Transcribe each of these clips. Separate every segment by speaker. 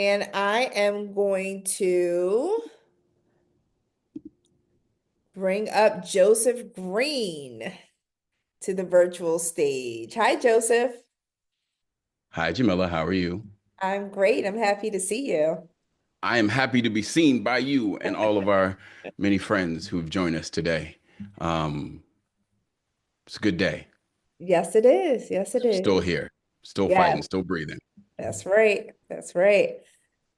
Speaker 1: And I am going to bring up Joseph Green to the virtual stage. Hi, Joseph.
Speaker 2: Hi, Jamila. How are you?
Speaker 1: I'm great. I'm happy to see you.
Speaker 2: I am happy to be seen by you and all of our many friends who have joined us today. Um, it's a good day.
Speaker 1: Yes, it is. Yes, it
Speaker 2: Still
Speaker 1: is.
Speaker 2: here, still
Speaker 1: Yes,
Speaker 2: fighting, still breathing.
Speaker 1: that's right. That's right.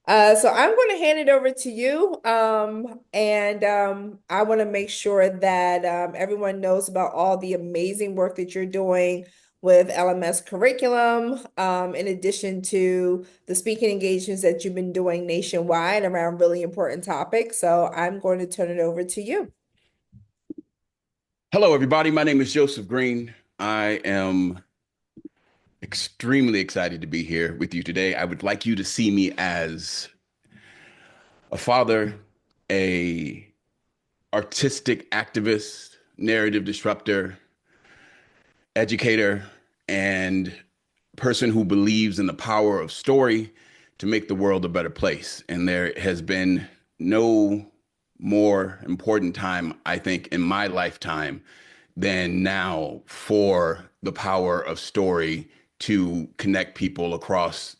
Speaker 1: So I'm going to hand it over to you. And I want to make sure that everyone knows about all the amazing work that you're doing with LMS curriculum, in addition to the speaking engagements that you've been doing nationwide around really important topics. So I'm going to turn it over to you.
Speaker 2: Hello, everybody. My name is Joseph Green. I am extremely excited to be here with you today. I would like you to see me as a father, a artistic activist, narrative disruptor, educator, and person who believes in the power of story to make the world a better place. And there has been no more important time, I think, in my lifetime than now for the power of story to connect people across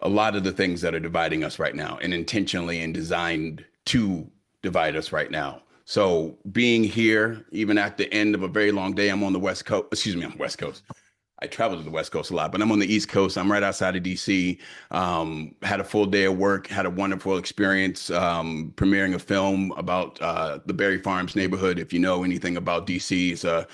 Speaker 2: a lot of the things that are dividing us right now and intentionally and designed to divide us right now. So being here, even at the end of a very long day, I'm on the West Coast. Excuse me, I'm West Coast. I travel to the West Coast a lot, but I'm on the East Coast. I'm right outside of DC. Had a full day of work, had a wonderful experience premiering a film about the Berry Farms neighborhood. If you know anything about DC, it's a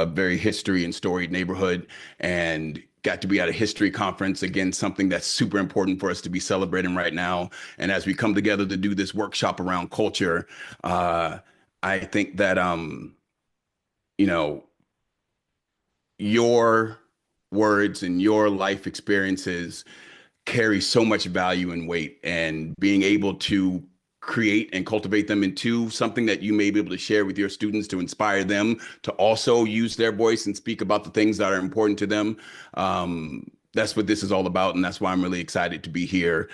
Speaker 2: very history and storied neighborhood, and got to be at a history conference. Again, something that's super important for us to be celebrating right now. And as we come together to do this workshop around culture, I think that, you know, your words and your life experiences carry so much value and weight, and being able to create and cultivate them into something that you may be able to share with your students to inspire them to also use their voice and speak about the things that are important to them. That's what this is all about, and that's why I'm really excited to be here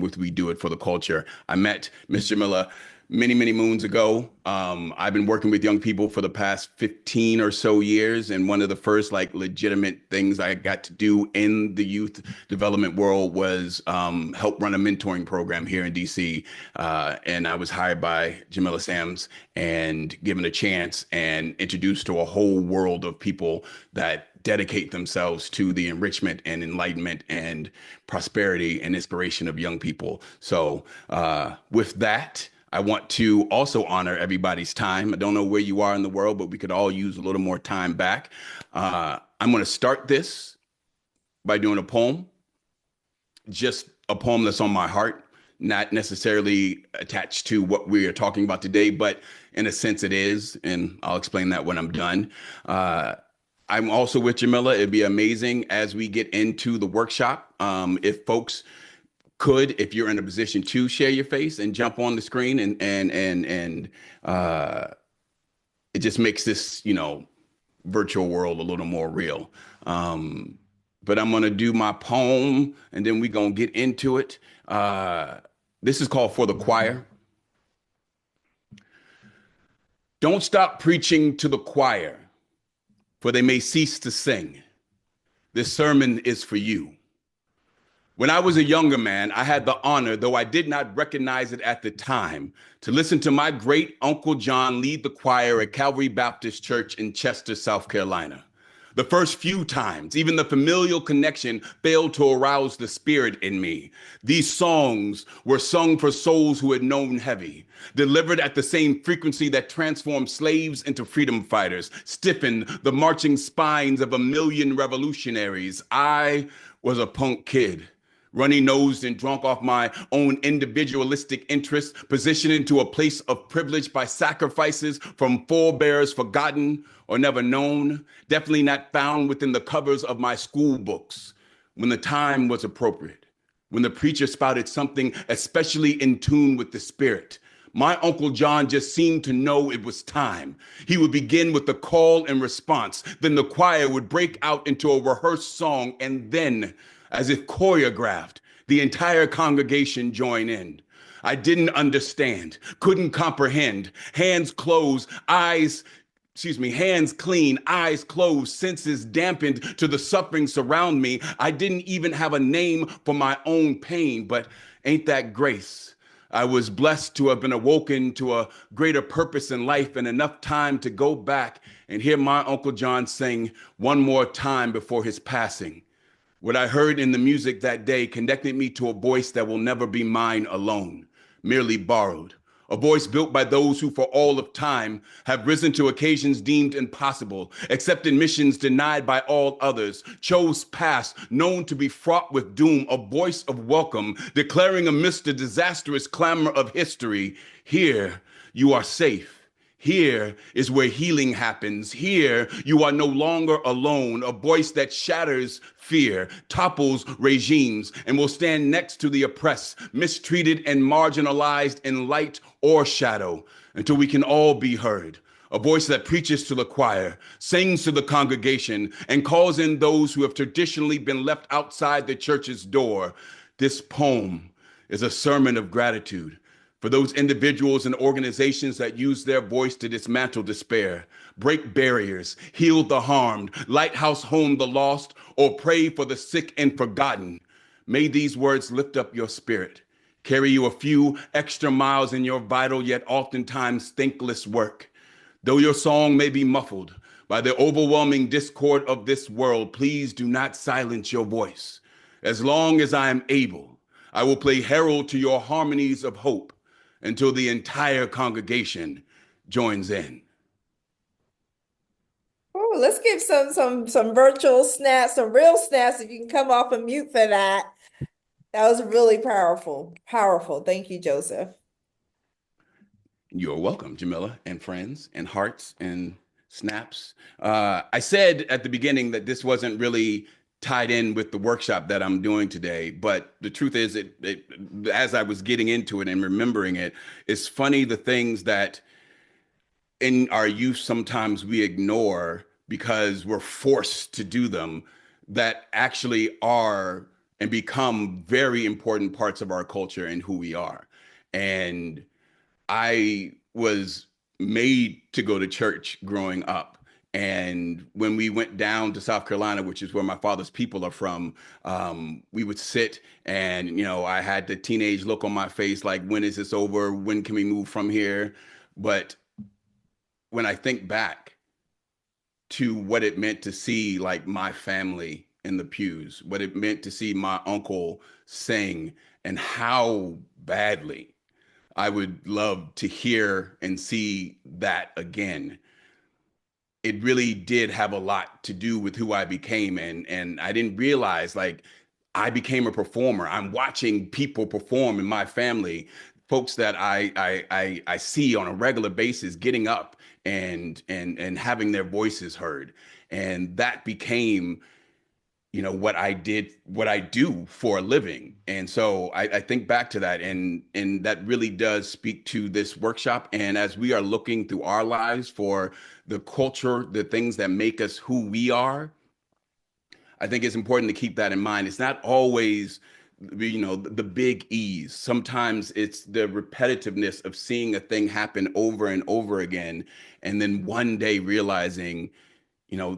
Speaker 2: with We Do It for the Culture. I met Mr. Miller many moons ago. I've been working with young people for the past 15 or so years, and one of the first like legitimate things I got to do in the youth development world was help run a mentoring program here in DC. And I was hired by Jamila Sams and given a chance and introduced to a whole world of people that dedicate themselves to the enrichment and enlightenment and prosperity and inspiration of young people. So with that, I want to also honor everybody's time. I don't know where you are in the world, but we could all use a little more time back. I'm going to start this by doing a poem, just a poem that's on my heart, not necessarily attached to what we are talking about today, but in a sense it is. And I'll explain that when I'm done. I'm also with Jamila. It'd be amazing as we get into the workshop. If folks could, if you're in a position to share your face and jump on the screen, and it just makes this, virtual world a little more real. Um, but I'm gonna do my poem and then we're gonna get into it. This is called For the Choir. Don't stop preaching to the choir, for they may cease to sing. This sermon is for you. When I was a younger man, I had the honor, though I did not recognize it at the time, to listen to my great Uncle John lead the choir at Calvary Baptist Church in Chester, South Carolina. The first few times, even the familial connection failed to arouse the spirit in me. These songs were sung for souls who had known heavy, delivered at the same frequency that transformed slaves into freedom fighters, stiffened the marching spines of a million revolutionaries. I was a punk kid, runny nosed and drunk off my own individualistic interests, positioned into a place of privilege by sacrifices from forebears forgotten or never known, definitely not found within the covers of my school books. When the time was appropriate, when the preacher spouted something especially in tune with the spirit, my Uncle John just seemed to know it was time. He would begin with the call and response. Then the choir would break out into a rehearsed song, and then, as if choreographed, The entire congregation joined in. I didn't understand, couldn't comprehend. Hands closed, hands clean, eyes closed, senses dampened to the suffering surround me. I didn't even have a name for my own pain, but ain't that grace? I was blessed to have been awoken to a greater purpose in life and enough time to go back and hear my Uncle John sing one more time before his passing. What I heard in the music that day connected me to a voice that will never be mine alone, merely borrowed. A voice built by those who, for all of time, have risen to occasions deemed impossible, accepted missions denied by all others, chose paths known to be fraught with doom, a voice of welcome, declaring amidst the disastrous clamor of history, here you are safe. Here is where healing happens. Here you are no longer alone. A voice that shatters fear, topples regimes, and will stand next to the oppressed, mistreated, and marginalized in light or shadow until we can all be heard. A voice that preaches to the choir, sings to the congregation, and calls in those who have traditionally been left outside the church's door. This poem is a sermon of gratitude for those individuals and organizations that use their voice to dismantle despair, break barriers, heal the harmed, lighthouse home the lost, or pray for the sick and forgotten. May these words lift up your spirit, carry you a few extra miles in your vital yet oftentimes thankless work. Though your song may be muffled by the overwhelming discord of this world, please do not silence your voice. As long as I am able, I will play herald to your harmonies of hope until the entire congregation joins in.
Speaker 1: Oh, let's give some virtual snaps, some real snaps if you can come off of mute for that. That was really powerful. Powerful. Thank you, Joseph.
Speaker 2: You're welcome, Jamila, and friends, and hearts, and snaps. I said at the beginning that this wasn't really tied in with the workshop that I'm doing today, but the truth is, as I was getting into it and remembering it, it's funny the things that in our youth sometimes we ignore because we're forced to do them that actually are and become very important parts of our culture and who we are. And I was made to go to church growing up. And when we went down to South Carolina, which is where my father's people are from, we would sit and, I had the teenage look on my face like, when is this over? When can we move from here? But when I think back to what it meant to see like my family in the pews, what it meant to see my uncle sing, and how badly I would love to hear and see that again. It really did have a lot to do with who I became, and I didn't realize like I became a performer. I'm watching people perform in my family, folks that I see on a regular basis getting up and having their voices heard, and that became what I did, what I do for a living. And so I think back to that, and that really does speak to this workshop. And as we are looking through our lives for the culture, the things that make us who we are, I think it's important to keep that in mind. It's not always the big E's. Sometimes it's the repetitiveness of seeing a thing happen over and over again, and then one day realizing,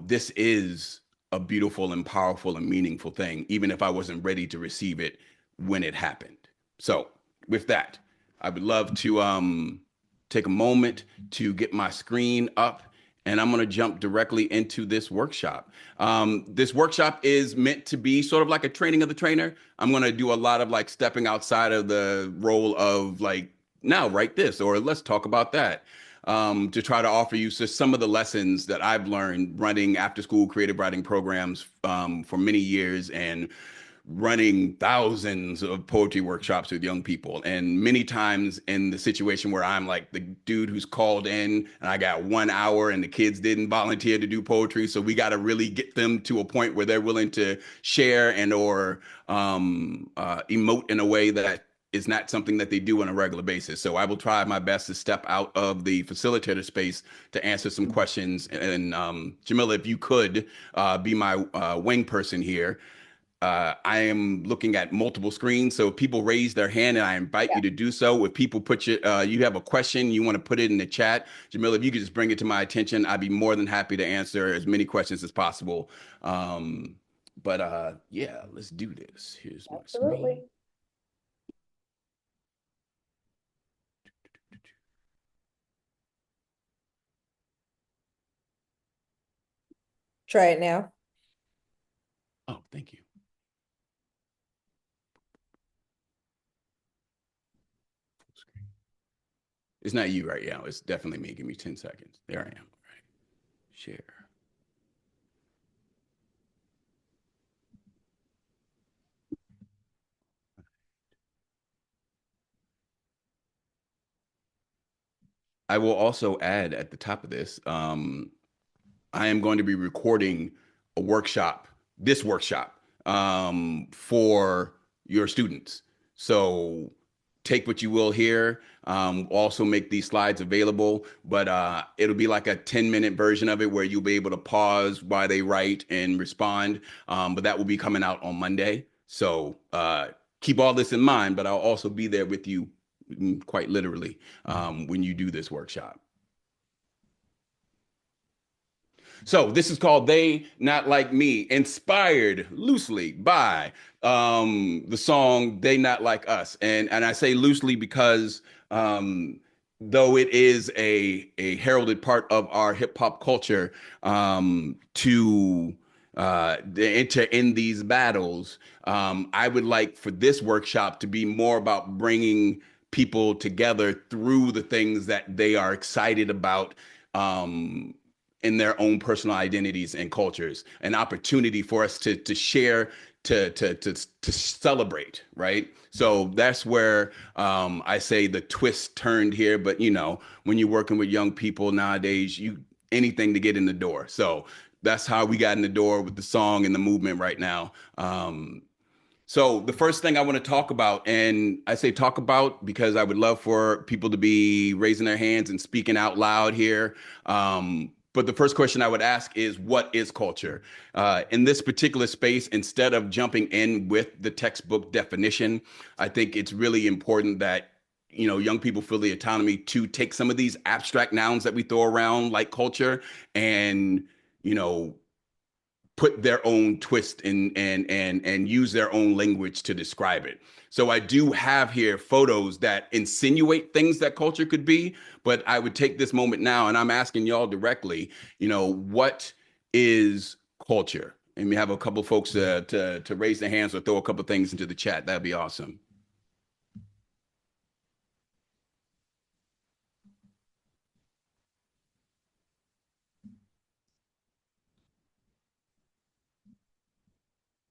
Speaker 2: this is a beautiful and powerful and meaningful thing, even if I wasn't ready to receive it when it happened. So, with that, I would love to take a moment to get my screen up, and I'm going to jump directly into this workshop. This workshop is meant to be sort of like a training of the trainer. I'm going to do a lot of like stepping outside of the role of like, now write this, or let's talk about that. To try to offer you just some of the lessons that I've learned running after school creative writing programs for many years and running thousands of poetry workshops with young people. And many times in the situation where I'm like the dude who's called in and I got 1 hour and the kids didn't volunteer to do poetry. So we got to really get them to a point where they're willing to share and or emote in a way that is not something that they do on a regular basis. So I will try my best to step out of the facilitator space to answer some questions. And Jamila, if you could be my wing person here, I am looking at multiple screens. So if people raise their hand, and I invite
Speaker 1: Yeah,
Speaker 2: you to do so. If people put you have a question, you want to put it in the chat, Jamila, if you could just bring it to my attention, I'd be more than happy to answer as many questions as possible. Um, but yeah, let's do this. Here's my screen.
Speaker 1: absolutely. Try it now.
Speaker 2: Oh, thank you. It's not you right now. It's definitely me. Give me 10 seconds. There I am. All right. Share. I will also add at the top of this, I am going to be recording a workshop, this workshop, for your students. So take what you will here. Also make these slides available, but it'll be like a 10-minute version of it where you'll be able to pause while they write and respond. But that will be coming out on Monday. So keep all this in mind, but I'll also be there with you quite literally when you do this workshop. So this is called They Not Like Me, inspired loosely by the song They Not Like Us. And I say loosely because though it is a heralded part of our hip hop culture to enter in these battles, I would like for this workshop to be more about bringing people together through the things that they are excited about in their own personal identities and cultures, an opportunity for us to share, to celebrate, right? So that's where I say the twist turned here. But you know, when you're working with young people nowadays, you anything to get in the door. So that's how we got in the door with the song and the movement right now. So the first thing I want to talk about, and I say talk about because I would love for people to be raising their hands and speaking out loud here. But the first question I would ask is, what is culture? In this particular space, instead of jumping in with the textbook definition, I think it's really important that young people feel the autonomy to take some of these abstract nouns that we throw around like culture and you know put their own twist and use their own language to describe it. So I do have here photos that insinuate things that culture could be, but I would take this moment now and I'm asking y'all directly, what is culture? And we have a couple folks to raise their hands or throw a couple things into the chat. That'd be awesome.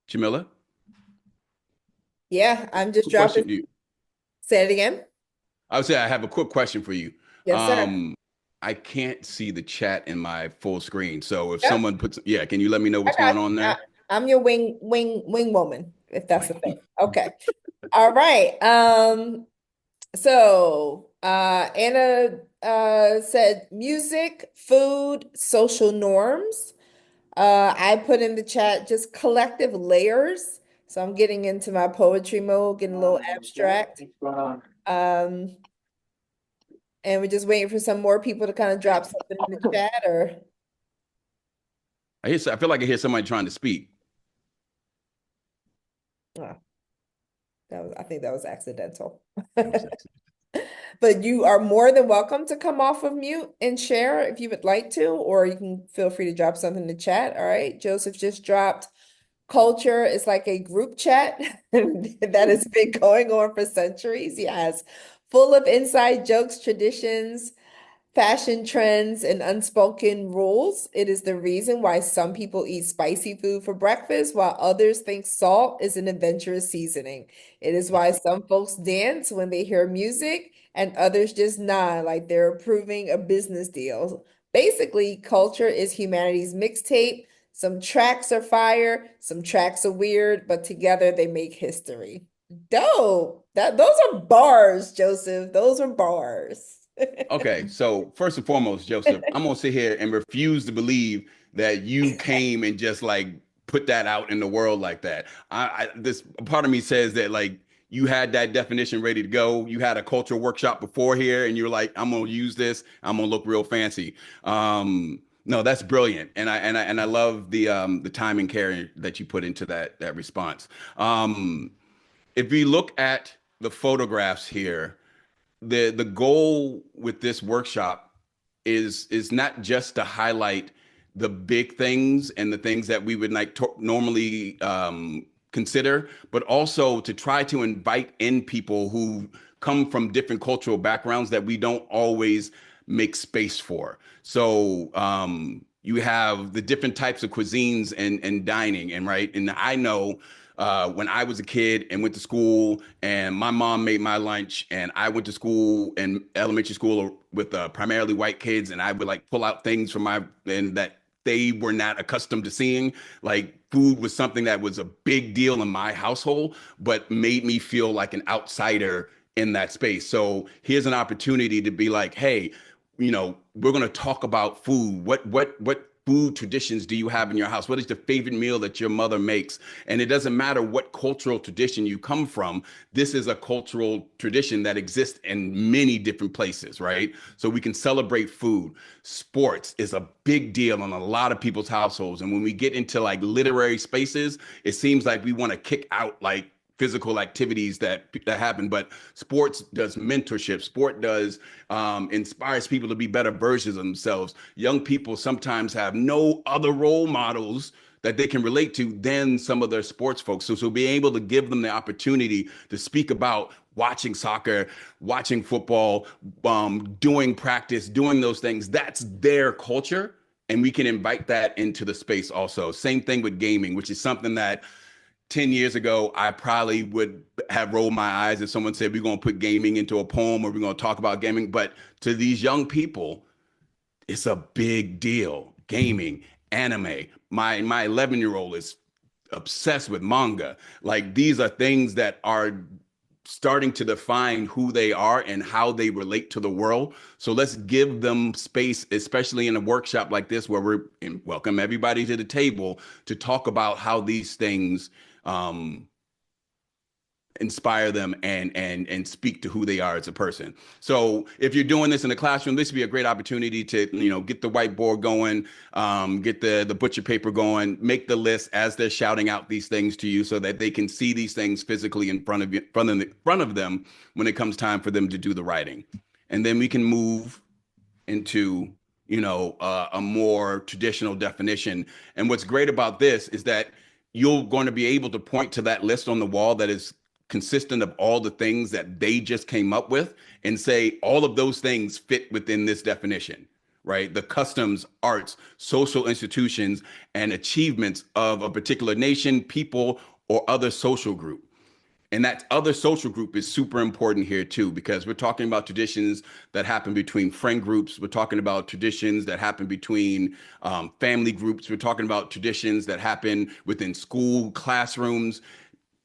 Speaker 2: Jamila,
Speaker 1: Yeah, I'm just
Speaker 2: quick
Speaker 1: dropping.
Speaker 2: question to you.
Speaker 1: Say it again.
Speaker 2: I would say I have a quick question for you.
Speaker 1: Yes, sir.
Speaker 2: Um, I can't see the chat in my full screen. So if
Speaker 1: Yep,
Speaker 2: someone puts, yeah, can you let me know
Speaker 1: I
Speaker 2: what's
Speaker 1: got
Speaker 2: going on
Speaker 1: you.
Speaker 2: there?
Speaker 1: I'm your wing woman, if that's the thing. Okay. All right. So Anna said music, food, social norms. I put in the chat just collective layers. So I'm getting into my poetry mode, getting a little abstract. Um, and we're just waiting for some more people to kind of drop something in the chat or
Speaker 2: I feel like I hear somebody trying to speak.
Speaker 1: oh, I think that was accidental.
Speaker 2: That was excellent.
Speaker 1: But you are more than welcome to come off of mute and share if you would like to, or you can feel free to drop something in the chat. All right. Joseph just dropped culture is like a group chat that has been going on for centuries. Yes. Full of inside jokes, traditions, fashion trends, and unspoken rules. It is the reason why some people eat spicy food for breakfast, while others think salt is an adventurous seasoning. It is why some folks dance when they hear music, and others just nod like they're approving a business deal. Basically, culture is humanity's mixtape. Some tracks are fire, some tracks are weird, but together they make history. Dope. Those are bars, Joseph. Those are bars.
Speaker 2: Okay, so first and foremost, Joseph, I'm gonna sit here and refuse to believe that you came and just like put that out in the world like that. This part of me says that like you had that definition ready to go. You had a cultural workshop before here, and you're like, I'm gonna use this. I'm gonna look real fancy. No, that's brilliant, and I love the time and care that you put into that response. Um, if we look at the photographs here, the goal with this workshop is not just to highlight the big things and the things that we would like normally consider, but also to try to invite in people who come from different cultural backgrounds that we don't always make space for. So you have the different types of cuisines and dining, and right. And I know when I was a kid and went to school, and my mom made my lunch, and I went to school and elementary school with primarily white kids, and I would like pull out things from my and that they were not accustomed to seeing. Like food was something that was a big deal in my household, but made me feel like an outsider in that space. So here's an opportunity to be like, hey, we're going to talk about food. What food traditions do you have in your house? What is the favorite meal that your mother makes? And it doesn't matter what cultural tradition you come from. This is a cultural tradition that exists in many different places, right? So we can celebrate food. Sports is a big deal in a lot of people's households. And when we get into like literary spaces, it seems like we want to kick out like physical activities that happen, but sports does mentorship. Sport does inspires people to be better versions of themselves. Young people sometimes have no other role models that they can relate to than some of their sports folks. So being able to give them the opportunity to speak about watching soccer, watching football, doing practice, doing those things, that's their culture. And we can invite that into the space also. Same thing with gaming, which is something that 10 years ago, I probably would have rolled my eyes if someone said, we're going to put gaming into a poem or we're going to talk about gaming. But to these young people, it's a big deal. Gaming, anime. My 11-year-old is obsessed with manga. Like these are things that are starting to define who they are and how they relate to the world. So let's give them space, especially in a workshop like this, where we're welcome everybody to the table to talk about how these things um, inspire them and speak to who they are as a person. So if you're doing this in the classroom, this would be a great opportunity to get the whiteboard going, get the butcher paper going, make the list as they're shouting out these things to you, so that they can see these things physically in front of you, front of them when it comes time for them to do the writing, and then we can move into a more traditional definition. And what's great about this is that you're going to be able to point to that list on the wall that is consistent of all the things that they just came up with and say all of those things fit within this definition, right? The customs, arts, social institutions, and achievements of a particular nation, people, or other social group. And that other social group is super important here too, because we're talking about traditions that happen between friend groups. We're talking about traditions that happen between family groups. We're talking about traditions that happen within school classrooms,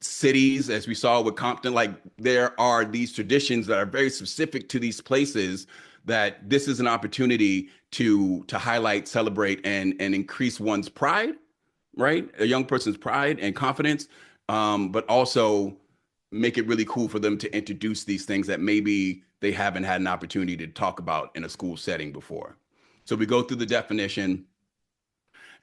Speaker 2: cities, as we saw with Compton. Like there are these traditions that are very specific to these places, that this is an opportunity to highlight, celebrate, and increase one's pride, right? A young person's pride and confidence, but also make it really cool for them to introduce these things that maybe they haven't had an opportunity to talk about in a school setting before. So we go through the definition,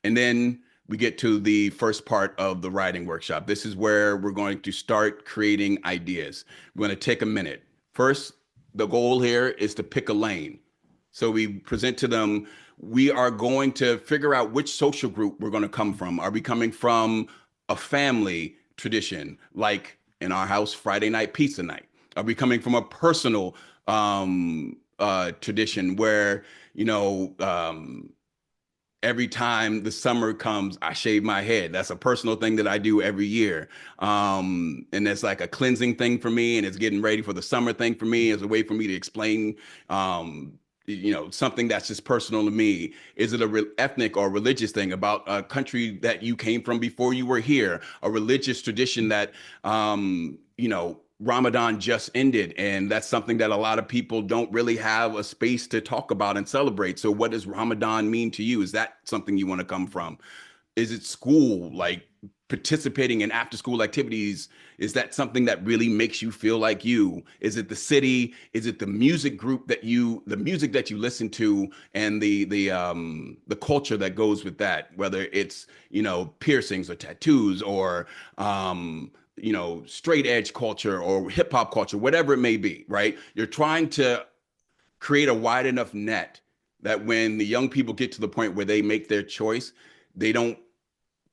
Speaker 2: and then we get to the first part of the writing workshop. This is where we're going to start creating ideas. We're going to take a minute. First, the goal here is to pick a lane. So we present to them, we are going to figure out which social group we're going to come from. Are we coming from a family tradition, like in our house, Friday night pizza night? Are we coming from a personal tradition where, every time the summer comes, I shave my head? That's a personal thing that I do every year. And it's like a cleansing thing for me, and it's getting ready for the summer thing for me, as a way for me to explain something that's just personal to me. Is it a ethnic or religious thing about a country that you came from before you were here? A religious tradition that, Ramadan just ended, and that's something that a lot of people don't really have a space to talk about and celebrate. So what does Ramadan mean to you? Is that something you want to come from? Is it school, like participating in after school activities? Is that something that really makes you feel like you? Is it the city? Is it the music group that the music that you listen to, and the culture that goes with that, whether it's, piercings or tattoos, or straight edge culture or hip hop culture, whatever it may be, right? You're trying to create a wide enough net that when the young people get to the point where they make their choice, they don't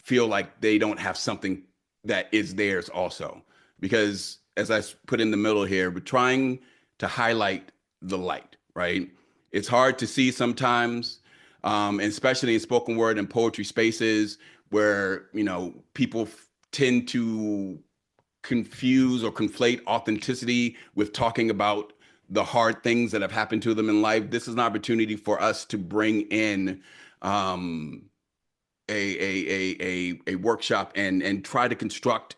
Speaker 2: feel like they don't have something that is theirs also. Because as I put in the middle here, we're trying to highlight the light, right? It's hard to see sometimes, and especially in spoken word and poetry spaces where, people tend to confuse or conflate authenticity with talking about the hard things that have happened to them in life. This is an opportunity for us to bring in um, a workshop and try to construct,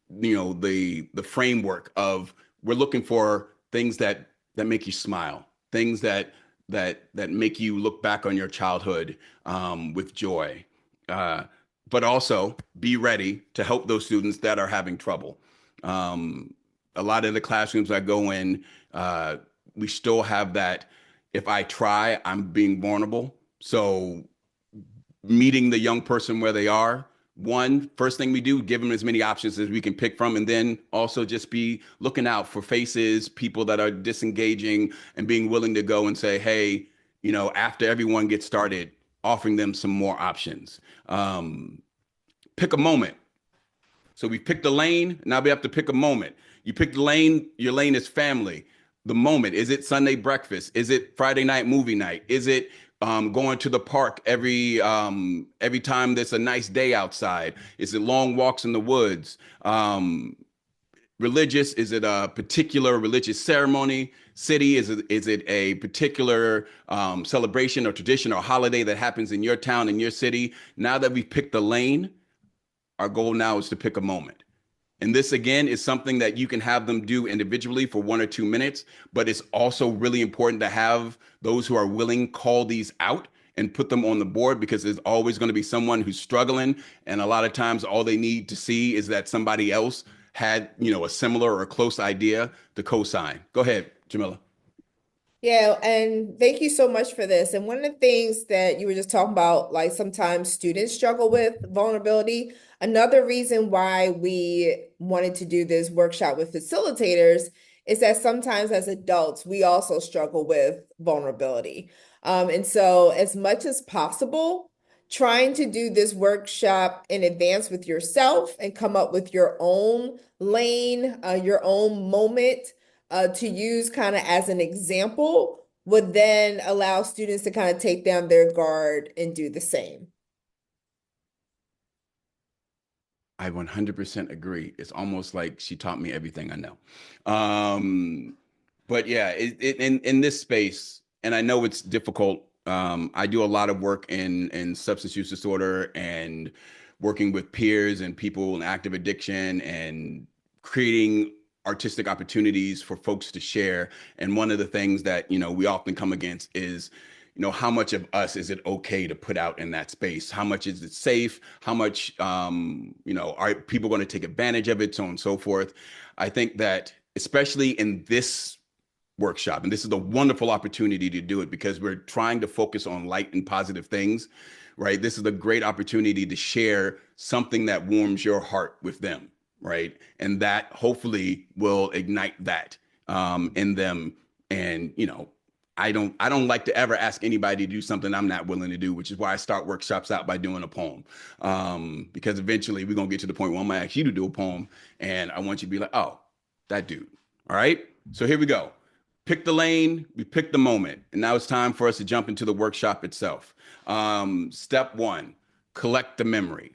Speaker 2: the framework of, we're looking for things that make you smile, things that make you look back on your childhood with joy, uh, but also be ready to help those students that are having trouble. um, a lot of the classrooms I go in, we still have that, if I try, I'm being vulnerable. So meeting the young person where they are, first thing we do, give them as many options as we can pick from, and then also just be looking out for faces, people that are disengaging, and being willing to go and say, hey, after everyone gets started, offering them some more options. Pick a moment. So we picked a lane. Now we have to pick a moment. You pick the lane. Your lane is family. The moment, is it Sunday breakfast? Is it Friday night movie night? Is it going to the park every time there's a nice day outside? Is it long walks in the woods? Religious? Is it a particular religious ceremony? City? Is it a particular celebration or tradition or holiday that happens in your town, in your city? Now that we've picked the lane, our goal now is to pick a moment. And this, again, is something that you can have them do individually for 1 or 2 minutes, but it's also really important to have those who are willing call these out and put them on the board, because there's always going to be someone who's struggling. And a lot of times all they need to see is that somebody else had, a similar or close idea to co-sign. Go ahead, Jamila.
Speaker 1: Yeah, and thank you so much for this. And one of the things that you were just talking about, like sometimes students struggle with vulnerability. Another reason why we wanted to do this workshop with facilitators is that sometimes as adults, we also struggle with vulnerability. And so, as much as possible, trying to do this workshop in advance with yourself and come up with your own lane, your own moment to use kind of as an example would then allow students to kind of take down their guard and do the same.
Speaker 2: I 100% agree. It's almost like she taught me everything I know. Um, but yeah, in this space, and I know it's difficult. I do a lot of work in substance use disorder and working with peers and people in active addiction and creating artistic opportunities for folks to share. And one of the things that, we often come against is, how much of us is it okay to put out in that space? How much is it safe? How much, are people going to take advantage of it? So on and so forth. I think that especially in this workshop, and this is a wonderful opportunity to do it because we're trying to focus on light and positive things, right? This is a great opportunity to share something that warms your heart with them, right? And that hopefully will ignite that in them. And I don't like to ever ask anybody to do something I'm not willing to do, which is why I start workshops out by doing a poem. Because eventually we're gonna get to the point where I'm gonna ask you to do a poem, and I want you to be like, oh, that dude. All right. So here we go. Pick the lane, we pick the moment, and now it's time for us to jump into the workshop itself. Step one, collect the memory.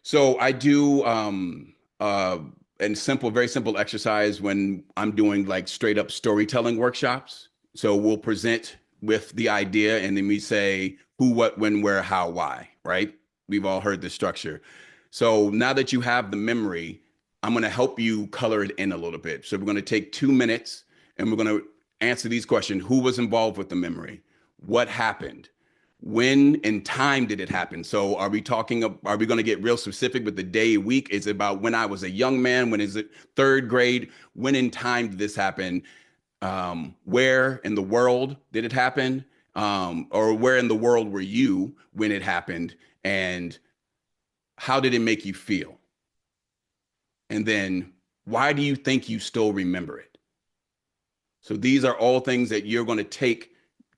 Speaker 2: So I do a very simple exercise when I'm doing like straight up storytelling workshops. So we'll present with the idea, and then we say who, what, when, where, how, why, right? We've all heard the structure. So now that you have the memory, I'm going to help you color it in a little bit. So we're going to take 2 minutes and we're going to answer these questions. Who was involved with the memory? What happened? When and time did it happen? So are we going to get real specific with the day, week? Is it about when I was a young man? When is it third grade? When in time did this happen? Where in the world did it happen? Or where in the world were you when it happened? And how did it make you feel? And then why do you think you still remember it? So these are all things that you're going to take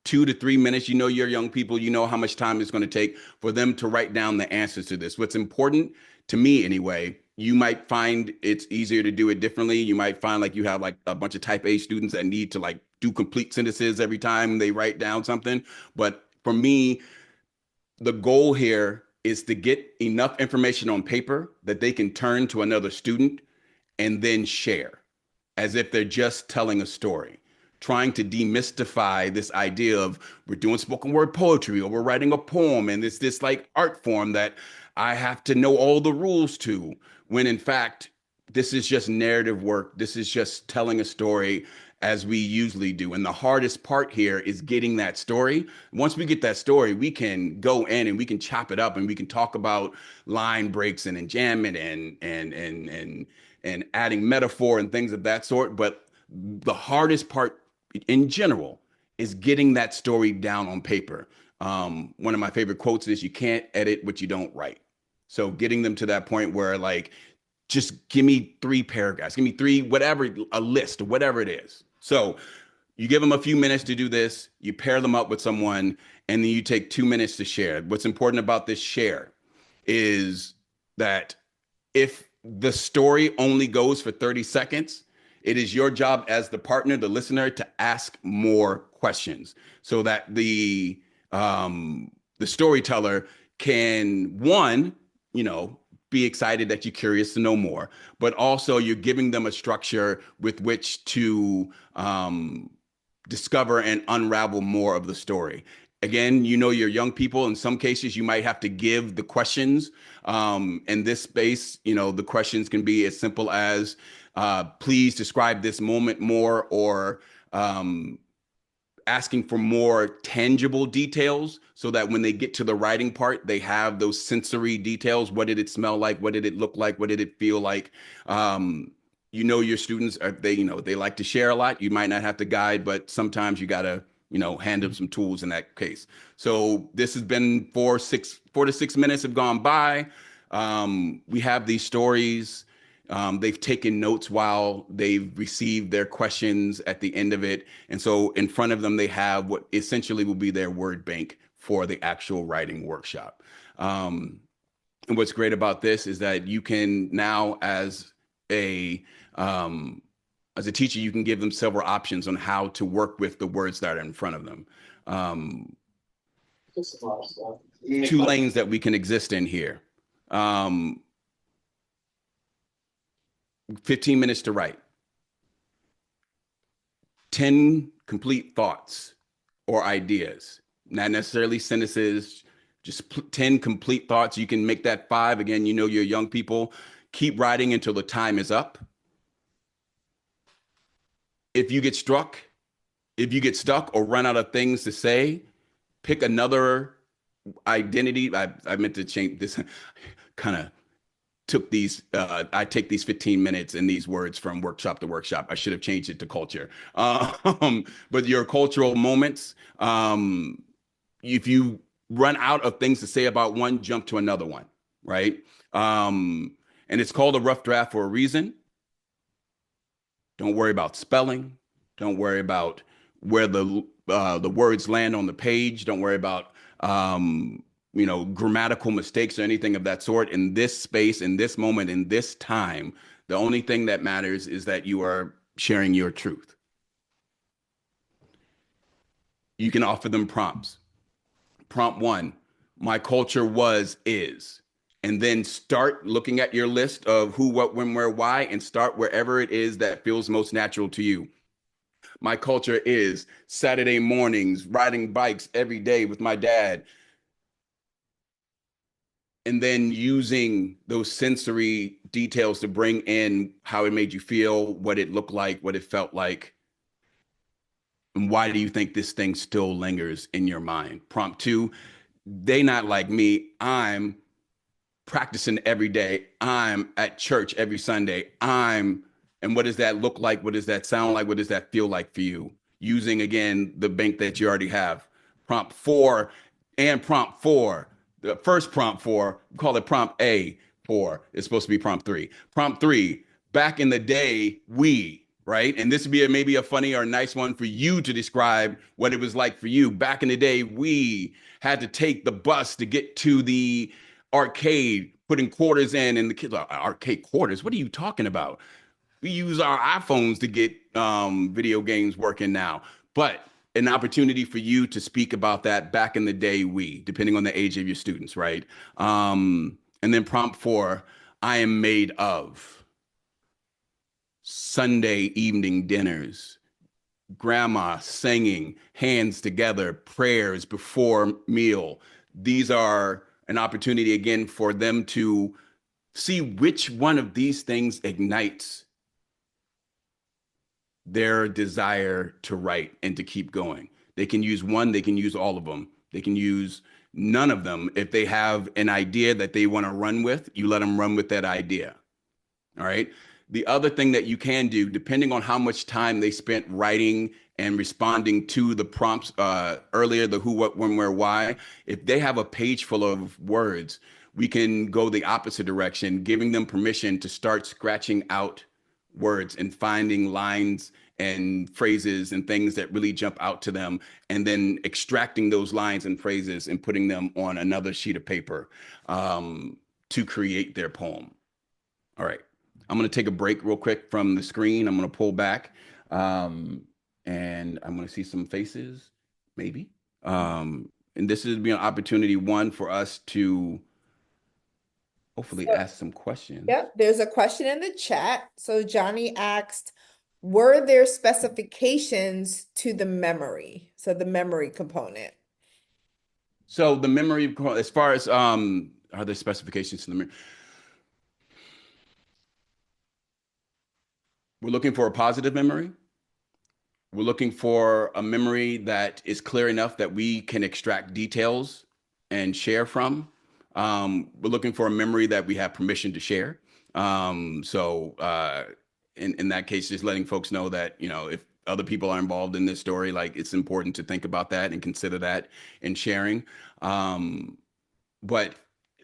Speaker 2: 2 to 3 minutes. You know, you're young people, you know how much time it's going to take for them to write down the answers to this. What's important to me anyway, you might find it's easier to do it differently. You might find like you have like a bunch of type A students that need to like do complete sentences every time they write down something. But for me, the goal here is to get enough information on paper that they can turn to another student and then share as if they're just telling a story, trying to demystify this idea of we're doing spoken word poetry or we're writing a poem and it's this like art form that I have to know all the rules to, when in fact, this is just narrative work. This is just telling a story as we usually do. And the hardest part here is getting that story. Once we get that story, we can go in and we can chop it up and we can talk about line breaks and enjambment and adding metaphor and things of that sort. But the hardest part in general is getting that story down on paper. One of my favorite quotes is, "You can't edit what you don't write." So getting them to that point where like, just give me 3 paragraphs, give me three, whatever, a list, whatever it is. So you give them a few minutes to do this, you pair them up with someone, and then you take 2 minutes to share. What's important about this share is that if the story only goes for 30 seconds, it is your job as the partner, the listener, to ask more questions so that the storyteller can, one, you know, be excited that you're curious to know more, but also you're giving them a structure with which to discover and unravel more of the story. Again, you know, you're young people. In some cases, you might have to give the questions. In this space, you know, the questions can be as simple as, please describe this moment more, or asking for more tangible details so that when they get to the writing part, they have those sensory details. What did it smell like? What did it look like? What did it feel like? You know, your students are, they, you know, they like to share a lot. You might not have to guide, but sometimes you got to, you know, hand them some tools in that case. So this has been 4 to 6 minutes have gone by. We have these stories. They've taken notes while they've received their questions at the end of it. And so in front of them, they have what essentially will be their word bank for the actual writing workshop. And what's great about this is that you can now, a as a teacher, you can give them several options on how to work with the words that are in front of them. Um, 2 lanes that we can exist in here. 15 minutes to write, 10 complete thoughts or ideas, not necessarily sentences, just 10 complete thoughts. You can make that 5. Again, you know, you're young people. Keep writing until the time is up. If you get struck, if you get stuck or run out of things to say, pick another identity. I meant to change this, kind of took these, I take these 15 minutes and these words from workshop to workshop. I should have changed it to culture. But your cultural moments, if you run out of things to say about one, jump to another one, right? And it's called a rough draft for a reason. Don't worry about spelling. Don't worry about where the words land on the page. Don't worry about you know, grammatical mistakes or anything of that sort. In this space, in this moment, in this time, the only thing that matters is that you are sharing your truth. You can offer them prompts. Prompt 1, my culture was, is. And then start looking at your list of who, what, when, where, why, and start wherever it is that feels most natural to you. My culture is Saturday mornings, riding bikes every day with my dad. And then using those sensory details to bring in how it made you feel, what it looked like, what it felt like. And why do you think this thing still lingers in your mind? Prompt two, they not like me. I'm practicing every day. I'm at church every Sunday. And what does that look like? What does that sound like? What does that feel like for you? Using again the bank that you already have. Prompt four and prompt four. The first prompt four, we call it prompt A four. It's supposed to be prompt three. Prompt three, back in the day, right? And this would be maybe a funny or a nice one for you to describe what it was like for you. Back in the day, we had to take the bus to get to the arcade, putting quarters in, and the kids are arcade quarters. What are you talking about? We use our iPhones to get video games working now. But an opportunity for you to speak about that back in the day, depending on the age of your students, right? And then prompt four, I am made of Sunday evening dinners, grandma singing, hands together, prayers before meal. These are an opportunity again for them to see which one of these things ignites their desire to write and to keep going. They can use one, they can use all of them. They can use none of them. If they have an idea that they want to run with, you let them run with that idea. All right. The other thing that you can do, depending on how much time they spent writing and responding to the prompts earlier, the who, what, when, where, why, if they have a page full of words, we can go the opposite direction, giving them permission to start scratching out words and finding lines and phrases and things that really jump out to them, and then extracting those lines and phrases and putting them on another sheet of paper to create their poem. All right. I'm going to take a break real quick from the screen. I'm going to pull back and I'm going to see some faces, maybe. And this is be an opportunity, one, for us to hopefully
Speaker 1: So,
Speaker 2: ask some questions.
Speaker 1: yep, there's a question in the chat. So Johnny asked, were there specifications to the memory? So the memory component.
Speaker 2: So the memory, as far as are there specifications to the memory? We're looking for a positive memory. We're looking for a memory that is clear enough that we can extract details and share from. We're looking for a memory that we have permission to share. In that case, just letting folks know that, you know, if other people are involved in this story, like it's important to think about that and consider that in sharing. But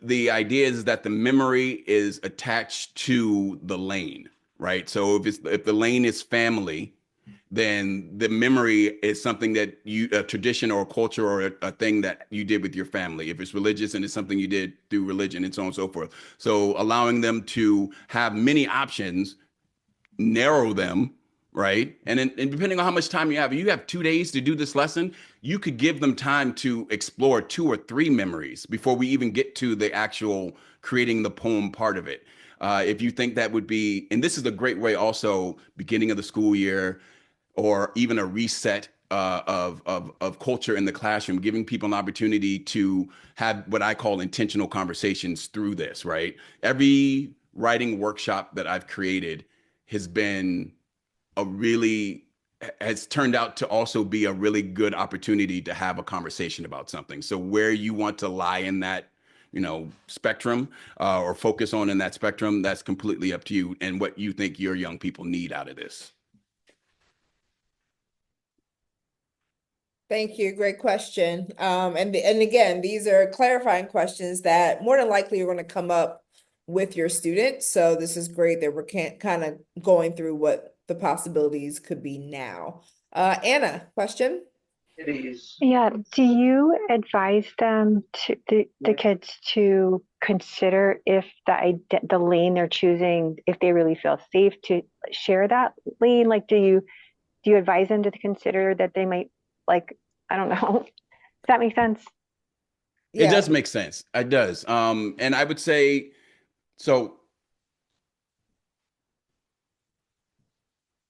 Speaker 2: the idea is that the memory is attached to the lane, right? So if the lane is family, then the memory is something that a tradition or a culture or a thing that you did with your family. If it's religious, and it's something you did through religion and so on and so forth. So allowing them to have many options, narrow them, right? And depending on how much time you have 2 days to do this lesson, you could give them time to explore 2 or 3 memories before we even get to the actual creating the poem part of it. If you think that would be, and this is a great way also, beginning of the school year, or even a reset of culture in the classroom, giving people an opportunity to have what I call intentional conversations through this, right? Every writing workshop that I've created has been has turned out to also be a really good opportunity to have a conversation about something. So where you want to lie in that, you know, spectrum or focus on in that spectrum, that's completely up to you and what you think your young people need out of this.
Speaker 1: Thank you. Great question. And again, these are clarifying questions that more than likely are going to come up with your students. So this is great that we're kind of going through what the possibilities could be now. Anna, question?
Speaker 3: Yeah, do you advise them the kids to consider if the lane they're choosing, if they really feel safe to share that lane? Like, do you advise them to consider that they might, like, I don't know. Does that make sense?
Speaker 2: It
Speaker 1: Yeah.
Speaker 2: does make sense. It does. And I would say, so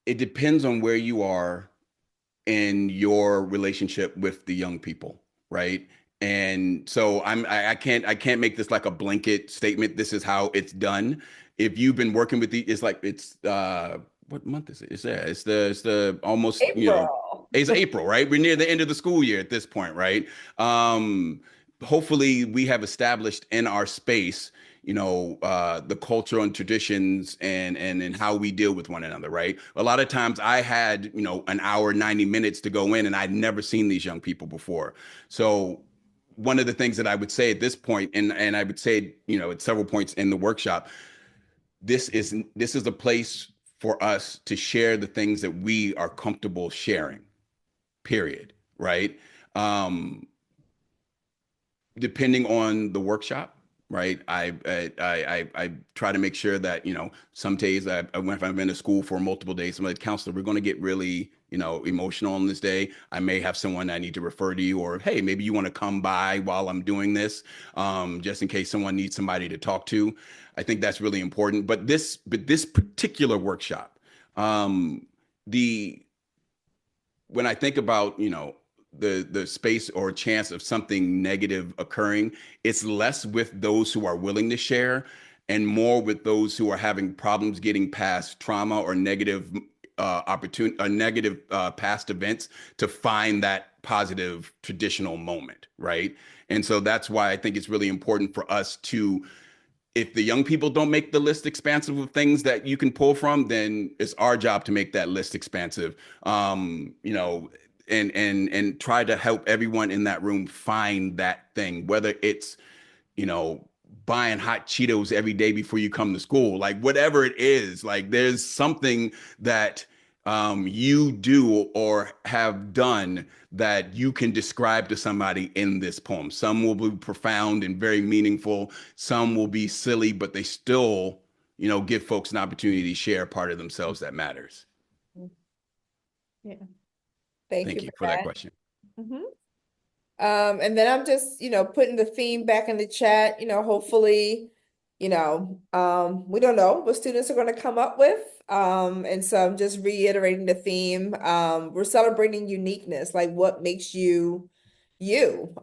Speaker 2: it depends on where you are in your relationship with the young people, right? And so I can't make this like a blanket statement. This is how it's done. If you've been working with it's like it's what month is it? It's the almost, you know,
Speaker 1: April.
Speaker 2: It's April, right? We're near the end of the school year at this point, right? Um, Hopefully we have established in our space, the culture and traditions and how we deal with one another, right? A lot of times I had, an hour, 90 minutes to go in, and I'd never seen these young people before. So one of the things that I would say at this point, and I would say, at several points in the workshop, this is a place for us to share the things that we are comfortable sharing, period, right? Um, Depending on the workshop, right? I try to make sure that, some days if I'm in a school for multiple days, I'm like, counselor, we're going to get really, emotional on this day. I may have someone I need to refer to you, or hey, maybe you want to come by while I'm doing this, just in case someone needs somebody to talk to. I think that's really important. But this particular workshop, um, the when I think about, the space or chance of something negative occurring, it's less with those who are willing to share and more with those who are having problems getting past trauma or negative opportunity or negative past events to find that positive traditional moment, right? And so that's why I think it's really important for us to, if the young people don't make the list expansive of things that you can pull from, then it's our job to make that list expansive. And try to help everyone in that room find that thing, whether it's, you know, buying hot Cheetos every day before you come to school, like whatever it is, like there's something that you do or have done that you can describe to somebody in this poem. Some will be profound and very meaningful. Some will be silly, but they still, give folks an opportunity to share a part of themselves that matters.
Speaker 1: Yeah. Thank you
Speaker 2: Thank you
Speaker 1: for
Speaker 2: for that
Speaker 1: that.
Speaker 2: question.
Speaker 1: Mhm. And then I'm just, putting the theme back in the chat, hopefully, we don't know what students are going to come up with. And so I'm just reiterating the theme. We're celebrating uniqueness, like what makes you you.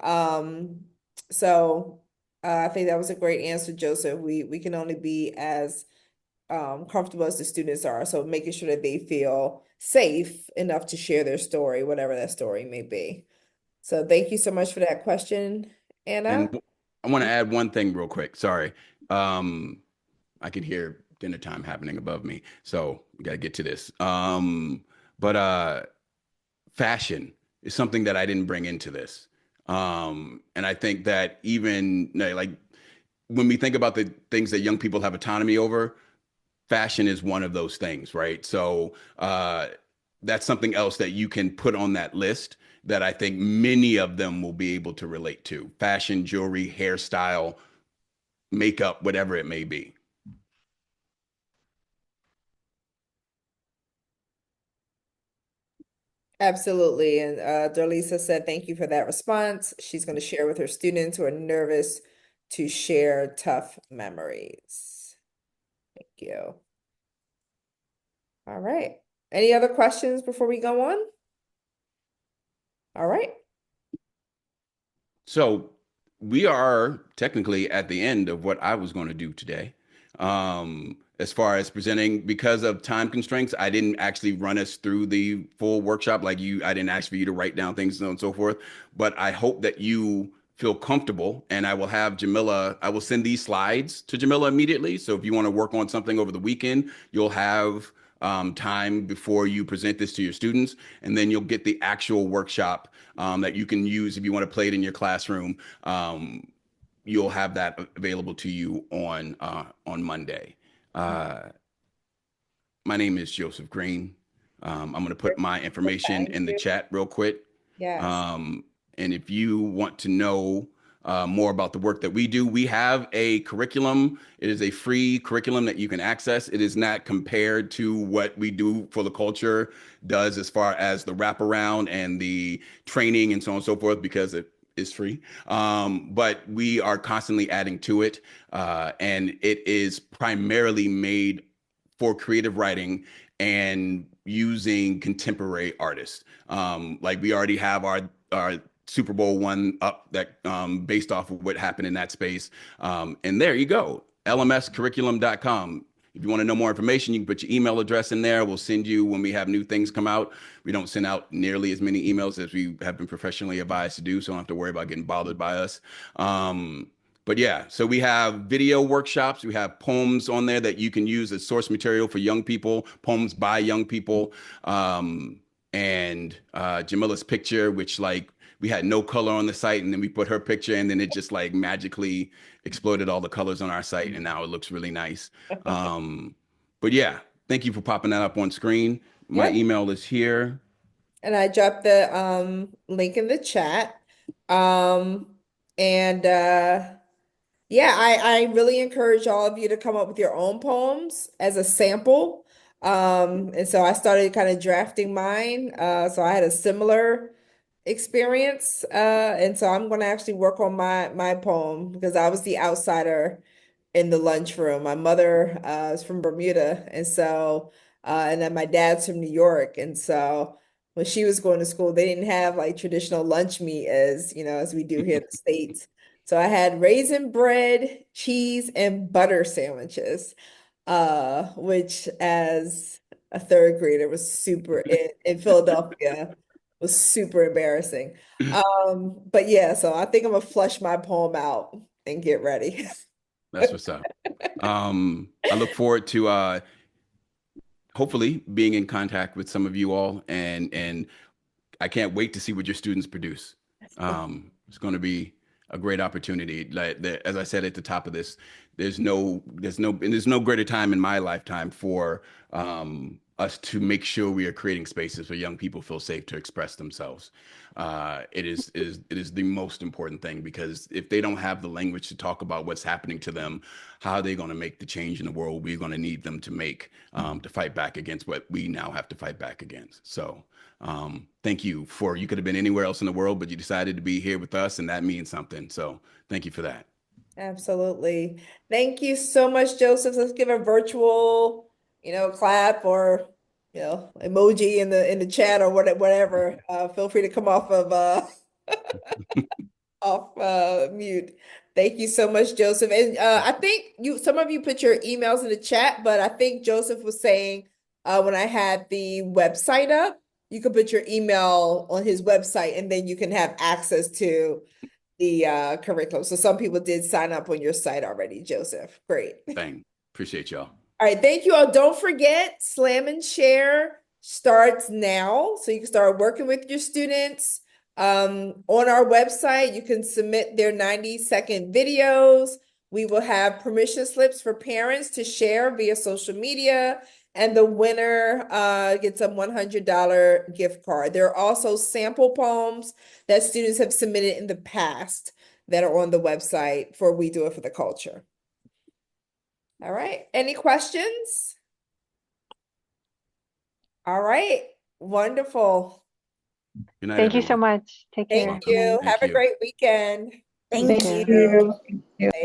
Speaker 1: So I think that was a great answer, Joseph. We can only be as comfortable as the students are. So making sure that they feel safe enough to share their story, whatever that story may be. So thank you so much for that question, Anna.
Speaker 2: And I want to add one thing real quick. Sorry. Um, I can hear dinner time happening above me, so we got to get to this. But fashion is something that I didn't bring into this. And I think that even like when we think about the things that young people have autonomy over, fashion is one of those things, right? So that's something else that you can put on that list that I think many of them will be able to relate to. Fashion, jewelry, hairstyle, makeup, whatever it may be.
Speaker 1: Absolutely. And Darlisa said, thank you for that response. She's going to share with her students who are nervous to share tough memories. Thank you. All right. Any other questions before we go on? All right.
Speaker 2: So we are technically at the end of what I was going to do today. As far as presenting, because of time constraints, I didn't actually run us through the full workshop like you. I didn't ask for you to write down things and so on and so forth. But I hope that you feel comfortable, and I will have Jamila. I will send these slides to Jamila immediately. So if you want to work on something over the weekend, you'll have time before you present this to your students, and then you'll get the actual workshop that you can use if you want to play it in your classroom. You'll have that available to you on Monday. Uh, my name is Joseph Green. I'm going to put my information
Speaker 1: Thank
Speaker 2: in the
Speaker 1: you.
Speaker 2: chat real quick.
Speaker 1: Yes.
Speaker 2: And if you want to know more about the work that we do, we have a curriculum. It is a free curriculum that you can access. It is not compared to what we do for the culture does as far as the wraparound and the training and so on and so forth, because it is free. But we are constantly adding to it. And it is primarily made for creative writing and using contemporary artists. Like we already have our Super Bowl one up that based off of what happened in that space. And there you go, lmscurriculum.com. If you want to know more information, you can put your email address in there. We'll send you when we have new things come out. We don't send out nearly as many emails as we have been professionally advised to do, so don't have to worry about getting bothered by us. But yeah, so we have video workshops. We have poems on there that you can use as source material for young people, poems by young people. And Jamila's picture, which like we had no color on the site, and then we put her picture, and then it just like magically exploded all the colors on our site, and now it looks really nice. But yeah, thank you for popping that up on screen. My
Speaker 1: Yep.
Speaker 2: email is here.
Speaker 1: And I dropped the link in the chat. Um, and yeah, I really encourage all of you to come up with your own poems as a sample. And so I started kind of drafting mine. So I had a similar experience. And so I'm going to actually work on my poem because I was the outsider in the lunchroom. My mother is from Bermuda, and so and then my dad's from New York, and so when she was going to school, they didn't have like traditional lunch meat as as we do here in the States. So I had raisin bread, cheese, and butter sandwiches, which as a third grader was super in Philadelphia was super embarrassing. But yeah, so I think I'm gonna flush my poem out and get ready.
Speaker 2: That's what's up. I look forward to hopefully being in contact with some of you all, and I can't wait to see what your students produce. It's going to be a great opportunity. Like as I said at the top of this, there's no greater time in my lifetime for us to make sure we are creating spaces where young people feel safe to express themselves. It is the most important thing, because if they don't have the language to talk about what's happening to them, how are they going to make the change in the world we're going to need them to make, to fight back against what we now have to fight back against? So thank you you could have been anywhere else in the world, but you decided to be here with us, and that means something. So thank you for that.
Speaker 1: Absolutely. Thank you so much, Joseph. Let's give a virtual, clap or, emoji in the chat or whatever. Feel free to come off of off mute. Thank you so much, Joseph. And I think some of you put your emails in the chat, but I think Joseph was saying when I had the website up, you could put your email on his website and then you can have access to the curriculum. So some people did sign up on your site already, Joseph. Great.
Speaker 2: Bang. Appreciate y'all.
Speaker 1: All right, thank you all. Don't forget, Slam and Share starts now. So you can start working with your students. On our website, you can submit their 90-second videos. We will have permission slips for parents to share via social media. And the winner gets a $100 gift card. There are also sample poems that students have submitted in the past that are on the website for We Do It for the Culture. All right. Any questions? All right. Wonderful.
Speaker 2: Good night,
Speaker 3: Thank you so
Speaker 2: everyone.
Speaker 3: much. Take care.
Speaker 1: Thank you.
Speaker 2: Thank
Speaker 1: Have a
Speaker 2: you.
Speaker 1: great weekend.
Speaker 4: Thank
Speaker 3: You
Speaker 4: you.
Speaker 3: too.